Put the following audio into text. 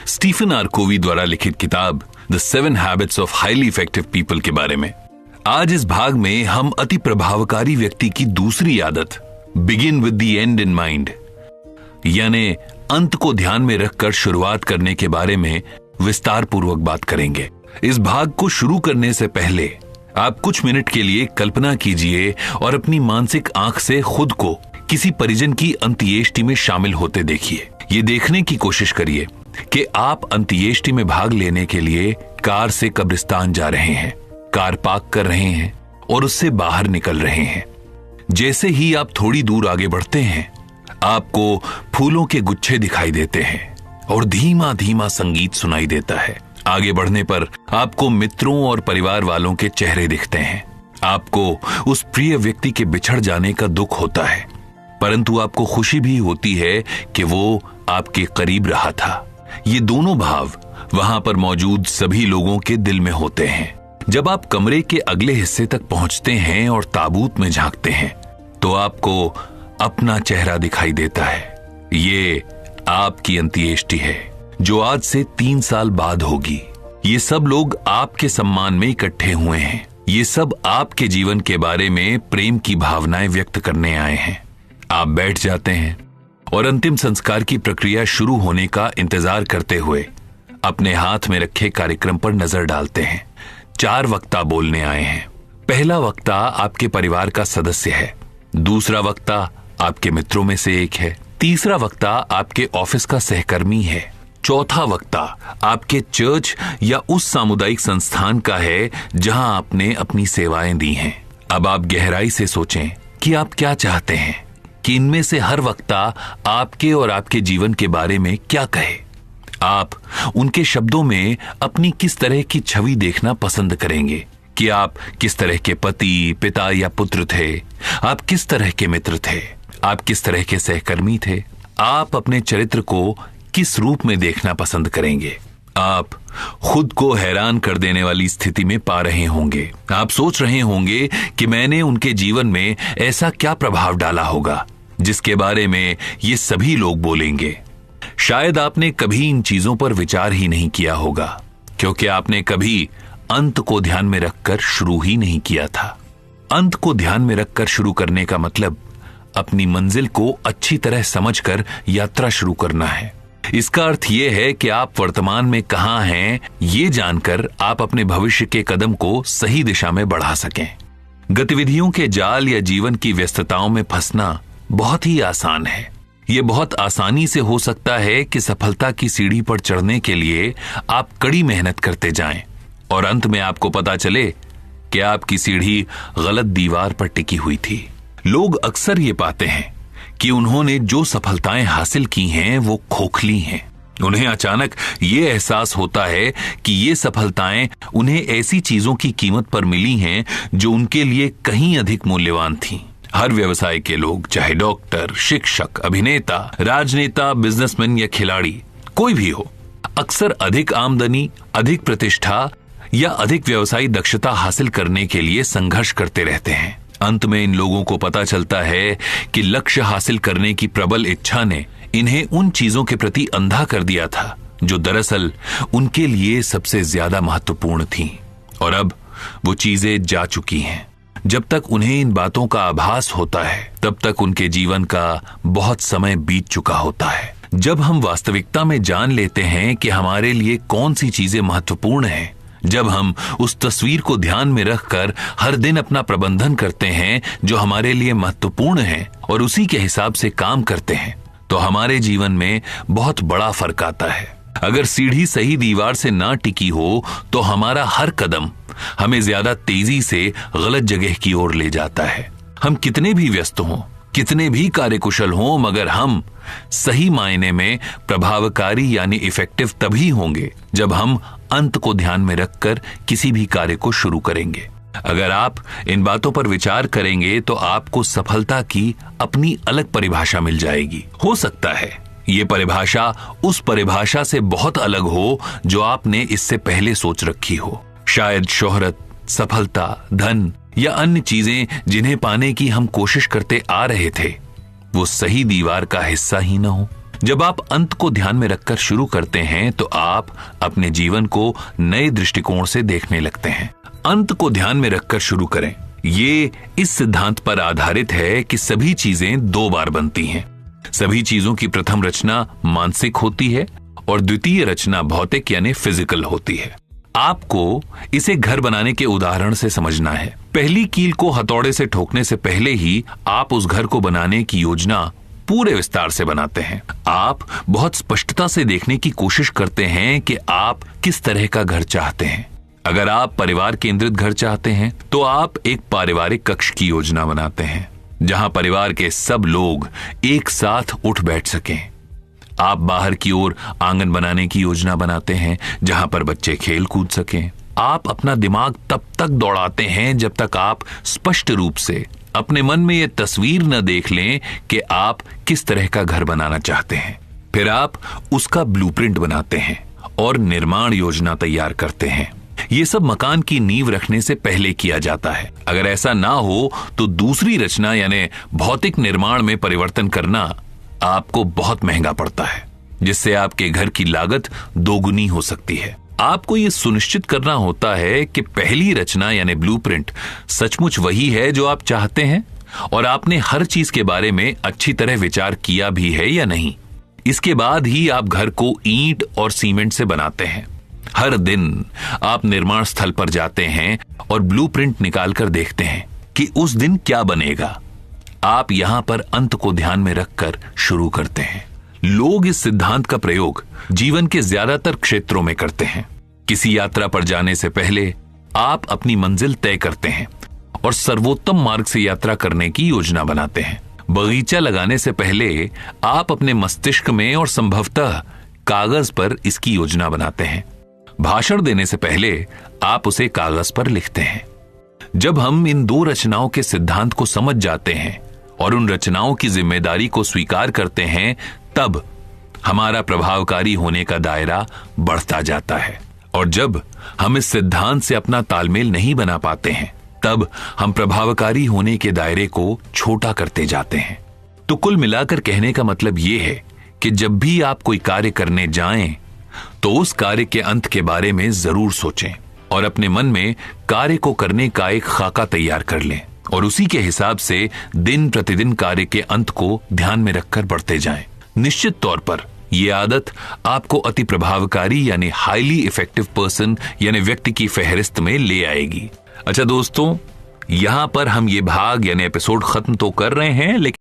Stephen are कोवी द्वारा लिखित किताब the 7 habits of highly effective people के बारे में। आज इस भाग में हम अति प्रभावकारी व्यक्ति की दूसरी आदत, begin with the and in mind, यानी अंत को ध्यान में रखकर शुरुआत करने के बारे में विस्तार पूर्वक बात करेंगे। इस भाग को शुरू करने से पहले आप कुछ मिनट के लिए कल्पना कीजिए और अपनी मानसिक आंख से खुद को किसी परिजन की अंत्येष्टि में शामिल होते देखिए। ये देखने की कोशिश करिए कि आप अंत्येष्टि में भाग लेने के लिए कार से कब्रिस्तान जा रहे हैं, कार पार्क कर रहे हैं और उससे बाहर निकल रहे हैं। जैसे ही आप थोड़ी दूर आगे बढ़ते हैं, आपको फूलों के गुच्छे दिखाई देते हैं और धीमा धीमा संगीत सुनाई देता है। आगे बढ़ने पर आपको मित्रों और परिवार वालों के चेहरे दिखते हैं। आपको उस प्रिय व्यक्ति के बिछड़ जाने का दुख होता है, परंतु आपको खुशी भी होती है कि वो आपके करीब रहा था। ये दोनों भाव वहां पर मौजूद सभी लोगों के दिल में होते हैं। जब आप कमरे के अगले हिस्से तक पहुंचते हैं और ताबूत में झांकते हैं, तो आपको अपना चेहरा दिखाई देता है। ये आपकी अंत्येष्टि है जो आज से 3 साल बाद होगी। ये सब लोग आपके सम्मान में इकट्ठे हुए हैं। ये सब आपके जीवन के बारे में प्रेम की भावनाएं व्यक्त करने आए हैं। आप बैठ जाते हैं और अंतिम संस्कार की प्रक्रिया शुरू होने का इंतजार करते हुए अपने हाथ में रखे कार्यक्रम पर नजर डालते हैं। 4 वक्ता बोलने आए हैं। पहला वक्ता आपके परिवार का सदस्य है, दूसरा वक्ता आपके मित्रों में से एक है, तीसरा वक्ता आपके ऑफिस का सहकर्मी है, चौथा वक्ता आपके चर्च या उस सामुदायिक संस्थान का है जहां आपने अपनी सेवाएं दी हैं। अब आप गहराई से सोचें कि आप क्या चाहते हैं कि इनमें से हर वक्ता आपके और आपके जीवन के बारे में क्या कहे। आप उनके शब्दों में अपनी किस तरह की छवि देखना पसंद करेंगे कि आप किस तरह के पति, पिता या पुत्र थे, आप किस तरह के मित्र थे, आप किस तरह के सहकर्मी थे। आप अपने चरित्र को किस रूप में देखना पसंद करेंगे। आप खुद को हैरान कर देने वाली स्थिति में पा रहे होंगे। आप सोच रहे होंगे कि मैंने उनके जीवन में ऐसा क्या प्रभाव डाला होगा जिसके बारे में ये सभी लोग बोलेंगे। शायद आपने कभी इन चीजों पर विचार ही नहीं किया होगा, क्योंकि आपने कभी अंत को ध्यान में रखकर शुरू ही नहीं किया था। अंत को ध्यान में रखकर शुरू करने का मतलब अपनी मंजिल को अच्छी तरह समझकर यात्रा शुरू करना है। इसका अर्थ यह है कि आप वर्तमान में कहां हैं, ये जानकर आप अपने भविष्य के कदम को सही दिशा में बढ़ा सकें। गतिविधियों के जाल या जीवन की व्यस्तताओं में फंसना बहुत ही आसान है। यह बहुत आसानी से हो सकता है कि सफलता की सीढ़ी पर चढ़ने के लिए आप कड़ी मेहनत करते जाएं और अंत में आपको पता चले कि आपकी सीढ़ी गलत दीवार पर टिकी हुई थी। लोग अक्सर ये पाते हैं कि उन्होंने जो सफलताएं हासिल की हैं वो खोखली हैं। उन्हें अचानक ये एहसास होता है कि ये सफलताएं उन्हें ऐसी चीजों की कीमत पर मिली हैं जो उनके लिए कहीं अधिक मूल्यवान थीं। हर व्यवसाय के लोग, चाहे डॉक्टर, शिक्षक, अभिनेता, राजनेता, बिजनेसमैन या खिलाड़ी, कोई भी हो, अक्सर अधिक आमदनी, अधिक प्रतिष्ठा या अधिक व्यवसायी दक्षता हासिल करने के लिए संघर्ष करते रहते हैं। अंत में इन लोगों को पता चलता है कि लक्ष्य हासिल करने की प्रबल इच्छा ने इन्हें उन चीजों के प्रति अंधा कर दिया था जो दरअसल उनके लिए सबसे ज्यादा महत्वपूर्ण थीं, और अब वो चीजें जा चुकी हैं। जब तक उन्हें इन बातों का आभास होता है, तब तक उनके जीवन का बहुत समय बीत चुका होता है। जब हम वास्तविकता में जान लेते हैं कि हमारे लिए कौन सी चीजें महत्वपूर्ण हैं, जब हम उस तस्वीर को ध्यान में रखकर हर दिन अपना प्रबंधन करते हैं जो हमारे लिए महत्वपूर्ण है और उसी के हिसाब से काम करते हैं, तो हमारे जीवन में बहुत बड़ा फर्क आता है। अगर सीढ़ी सही दीवार से ना टिकी हो तो हमारा हर कदम हमें ज्यादा तेजी से गलत जगह की ओर ले जाता है। हम कितने भी व्यस्त हों, कितने भी कार्यकुशल हों, मगर हम सही मायने में प्रभावकारी यानी इफेक्टिव तभी होंगे जब हम अंत को ध्यान में रखकर किसी भी कार्य को शुरू करेंगे। अगर आप इन बातों पर विचार करेंगे तो आपको सफलता की अपनी अलग परिभाषा मिल जाएगी। हो सकता है ये परिभाषा उस परिभाषा से बहुत अलग हो जो आपने इससे पहले सोच रखी हो। शायद शोहरत, सफलता, धन या अन्य चीजें जिन्हें पाने की हम कोशिश करते आ रहे थे वो सही दीवार का हिस्सा ही न हो। जब आप अंत को ध्यान में रखकर शुरू करते हैं तो आप अपने जीवन को नए दृष्टिकोण से देखने लगते हैं। अंत को ध्यान में रखकर शुरू करें। ये इस सिद्धांत पर आधारित है कि सभी चीजें दो बार बनती हैं। सभी चीजों की प्रथम रचना मानसिक होती है और द्वितीय रचना भौतिक यानी फिजिकल होती है। आपको इसे घर बनाने के उदाहरण से समझना है। पहली कील को हथौड़े से ठोकने से पहले ही आप उस घर को बनाने की योजना पूरे विस्तार से बनाते हैं। आप बहुत स्पष्टता से देखने की कोशिश करते हैं कि आप किस तरह का घर चाहते हैं। अगर आप परिवार केंद्रित घर चाहते हैं तो आप एक पारिवारिक कक्ष की योजना बनाते हैं जहां परिवार के सब लोग एक साथ उठ बैठ सकें। आप बाहर की ओर आंगन बनाने की योजना बनाते हैं जहां पर बच्चे खेल कूद सकें। आप अपना दिमाग तब तक दौड़ाते हैं जब तक आप स्पष्ट रूप से अपने मन में यह तस्वीर न देख लें कि आप किस तरह का घर बनाना चाहते हैं। फिर आप उसका ब्लूप्रिंट बनाते हैं और निर्माण योजना तैयार करते हैं। ये सब मकान की नींव रखने से पहले किया जाता है। अगर ऐसा ना हो तो दूसरी रचना यानी भौतिक निर्माण में परिवर्तन करना आपको बहुत महंगा पड़ता है, जिससे आपके घर की लागत दोगुनी हो सकती है। आपको यह सुनिश्चित करना होता है कि पहली रचना यानी ब्लूप्रिंट सचमुच वही है जो आप चाहते हैं और आपने हर चीज के बारे में अच्छी तरह विचार किया भी है या नहीं। इसके बाद ही आप घर को ईंट और सीमेंट से बनाते हैं। हर दिन आप निर्माण स्थल पर जाते हैं और ब्लूप्रिंट निकालकर देखते हैं कि उस दिन क्या बनेगा। आप यहां पर अंत को ध्यान में रखकर शुरू करते हैं। लोग इस सिद्धांत का प्रयोग जीवन के ज्यादातर क्षेत्रों में करते हैं। किसी यात्रा पर जाने से पहले आप अपनी मंजिल तय करते हैं और सर्वोत्तम मार्ग से यात्रा करने की योजना बनाते हैं। बगीचा लगाने से पहले आप अपने मस्तिष्क में और संभवतः कागज पर इसकी योजना बनाते हैं। भाषण देने से पहले आप उसे कागज पर लिखते हैं। जब हम इन दो रचनाओं के सिद्धांत को समझ जाते हैं और उन रचनाओं की जिम्मेदारी को स्वीकार करते हैं, तब हमारा प्रभावकारी होने का दायरा बढ़ता जाता है। और जब हम इस सिद्धांत से अपना तालमेल नहीं बना पाते हैं, तब हम प्रभावकारी होने के दायरे को छोटा करते जाते हैं। तो कुल मिलाकर कहने का मतलब यह है कि जब भी आप कोई कार्य करने जाएं, तो उस कार्य के अंत के बारे में जरूर सोचें और अपने मन में कार्य को करने का एक खाका तैयार कर लें और उसी के हिसाब से दिन प्रतिदिन कार्य के अंत को ध्यान में रखकर बढ़ते जाएं। निश्चित तौर पर यह आदत आपको अति प्रभावकारी यानी हाईली इफेक्टिव पर्सन यानी व्यक्ति की फहरिस्त में ले आएगी। अच्छा दोस्तों, यहां पर हम ये भाग यानी एपिसोड खत्म तो कर रहे हैं, लेकिन